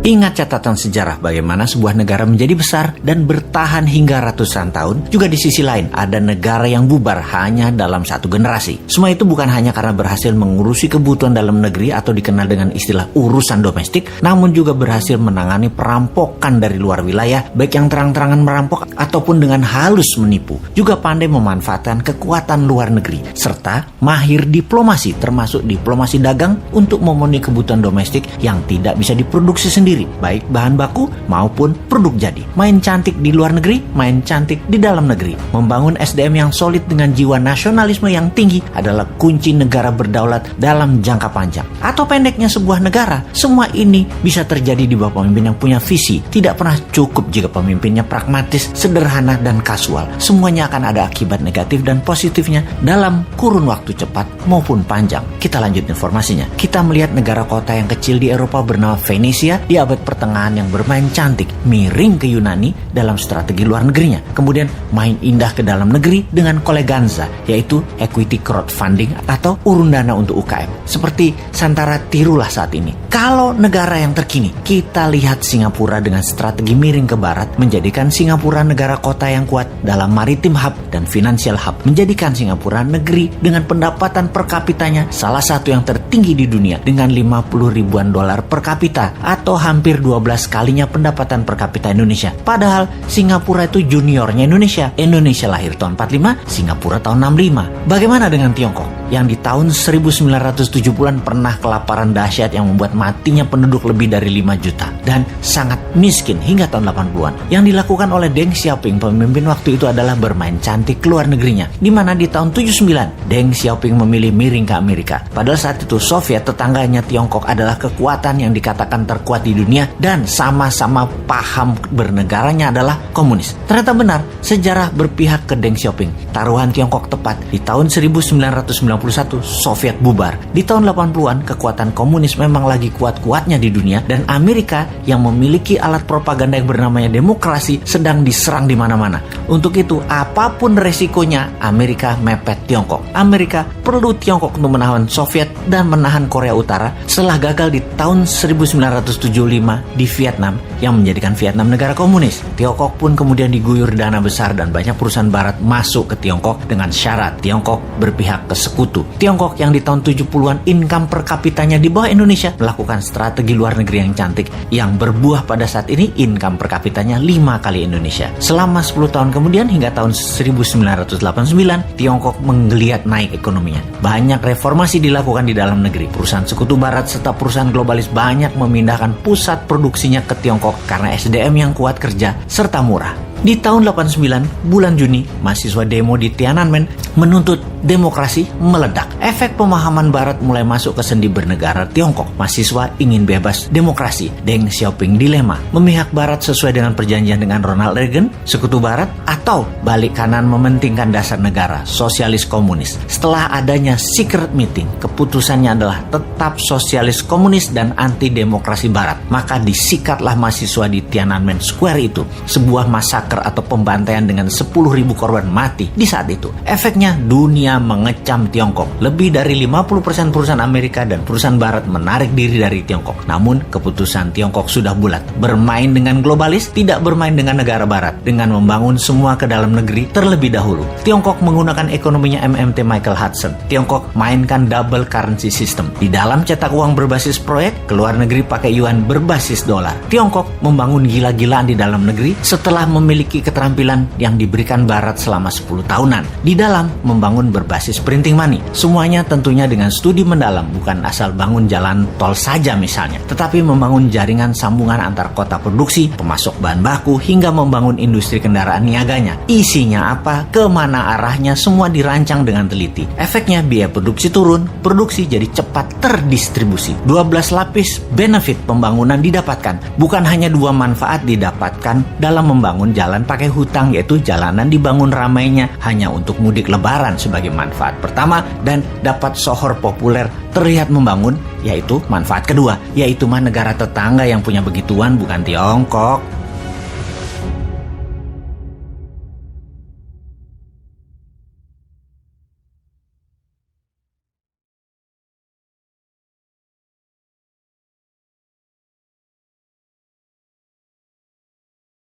Ingat catatan sejarah bagaimana sebuah negara menjadi besar dan bertahan hingga ratusan tahun. Juga di sisi lain, ada negara yang bubar hanya dalam satu generasi. Semua itu bukan hanya karena berhasil mengurusi kebutuhan dalam negeri atau dikenal dengan istilah urusan domestik, namun juga berhasil menangani perampokan dari luar wilayah, baik yang terang-terangan merampok ataupun dengan halus menipu. Juga pandai memanfaatkan kekuatan luar negeri, serta mahir diplomasi, termasuk diplomasi dagang untuk memenuhi kebutuhan domestik yang tidak bisa diproduksi sendiri, baik bahan baku maupun produk jadi. Main cantik di luar negeri, main cantik di dalam negeri. Membangun SDM yang solid dengan jiwa nasionalisme yang tinggi adalah kunci negara berdaulat dalam jangka panjang. Atau pendeknya sebuah negara, semua ini bisa terjadi di bawah pemimpin yang punya visi. Tidak pernah cukup jika pemimpinnya pragmatis, sederhana, dan kasual. Semuanya akan ada akibat negatif dan positifnya dalam kurun waktu cepat maupun panjang. Kita lanjut informasinya. Kita melihat negara kota yang kecil di Eropa bernama Venesia di abad pertengahan yang bermain cantik, miring ke Yunani dalam strategi luar negerinya. Kemudian main indah ke dalam negeri dengan koleganza, yaitu equity crowdfunding atau urun dana untuk UKM. Seperti Santara tirulah saat ini. Kalau negara yang terkini, kita lihat Singapura dengan strategi miring ke barat, menjadikan Singapura negara kota yang kuat dalam maritim hub dan financial hub, menjadikan Singapura negeri dengan pendapatan per kapitanya salah satu yang tertinggi di dunia dengan 50 ribuan dolar per kapita atau hampir 12 kalinya pendapatan per kapita Indonesia. Padahal Singapura itu juniornya Indonesia. Indonesia lahir tahun 45, Singapura tahun 65. Bagaimana dengan Tiongkok yang di tahun 1970-an pernah kelaparan dahsyat yang membuat matinya penduduk lebih dari 5 juta dan sangat miskin hingga tahun 80-an. Yang dilakukan oleh Deng Xiaoping, pemimpin waktu itu, adalah bermain cantik ke luar negerinya, di mana di tahun 79 Deng Xiaoping memilih miring ke Amerika. Padahal saat itu Soviet, tetangganya Tiongkok, adalah kekuatan yang dikatakan terkuat di dunia dan sama-sama paham bernegaranya adalah komunis. Ternyata benar, sejarah berpihak ke Deng Xiaoping. Taruhan Tiongkok tepat di tahun 1991 Soviet bubar. Di tahun 80-an kekuatan komunis memang lagi kuat-kuatnya di dunia dan Amerika yang memiliki alat propaganda yang bernamanya demokrasi sedang diserang di mana-mana. Untuk itu, apapun resikonya, Amerika mepet Tiongkok. Amerika perlu Tiongkok untuk menahan Soviet dan menahan Korea Utara setelah gagal di tahun 1975 di Vietnam yang menjadikan Vietnam negara komunis. Tiongkok pun kemudian diguyur dana besar dan banyak perusahaan barat masuk ke Tiongkok dengan syarat Tiongkok berpihak ke sekutu. Tiongkok yang di tahun 70-an income per kapitanya di bawah Indonesia melakukan strategi luar negeri yang cantik yang berbuah pada saat ini income per kapitanya 5 kali Indonesia. Selama 10 tahun kemudian hingga tahun 1989 Tiongkok menggeliat naik ekonominya. Banyak reformasi dilakukan di dalam negeri. Perusahaan sekutu barat serta perusahaan globalis banyak memindahkan pusat produksinya ke Tiongkok karena SDM yang kuat kerja serta murah. Di tahun 89, bulan Juni, mahasiswa demo di Tiananmen menuntut demokrasi meledak. Efek pemahaman barat mulai masuk ke sendi bernegara Tiongkok. Mahasiswa ingin bebas demokrasi. Deng Xiaoping dilema, memihak barat sesuai dengan perjanjian dengan Ronald Reagan, sekutu barat, atau balik kanan mementingkan dasar negara, sosialis komunis. Setelah adanya secret meeting, keputusannya adalah tetap sosialis komunis dan anti demokrasi barat. Maka disikatlah mahasiswa di Tiananmen Square itu, sebuah massacre atau pembantaian dengan 10.000 korban mati di saat itu. Efeknya dunia mengecam Tiongkok. Lebih dari 50% perusahaan Amerika dan perusahaan barat menarik diri dari Tiongkok. Namun keputusan Tiongkok sudah bulat. Bermain dengan globalis, tidak bermain dengan negara barat. Dengan membangun semua ke dalam negeri terlebih dahulu. Tiongkok menggunakan ekonominya MMT Michael Hudson. Tiongkok mainkan double currency system. Di dalam cetak uang berbasis proyek, ke luar negeri pakai yuan berbasis dolar. Tiongkok membangun gila-gilaan di dalam negeri setelah memiliki keterampilan yang diberikan barat selama 10 tahunan. Di dalam membangun berbasis printing money. Semuanya tentunya dengan studi mendalam, bukan asal bangun jalan tol saja misalnya, tetapi membangun jaringan sambungan antar kota produksi, pemasok bahan baku, hingga membangun industri kendaraan niaganya. Isinya apa, kemana arahnya, semua dirancang dengan teliti. Efeknya biaya produksi turun, produksi jadi cepat terdistribusi. 12 lapis benefit pembangunan didapatkan. Bukan hanya 2 manfaat didapatkan dalam membangun jalan pakai hutang, yaitu jalanan dibangun ramainya hanya untuk mudik lebaran sebagai manfaat pertama dan dapat sohor populer terlihat membangun, yaitu manfaat kedua, yaitu negara tetangga yang punya begituan bukan Tiongkok.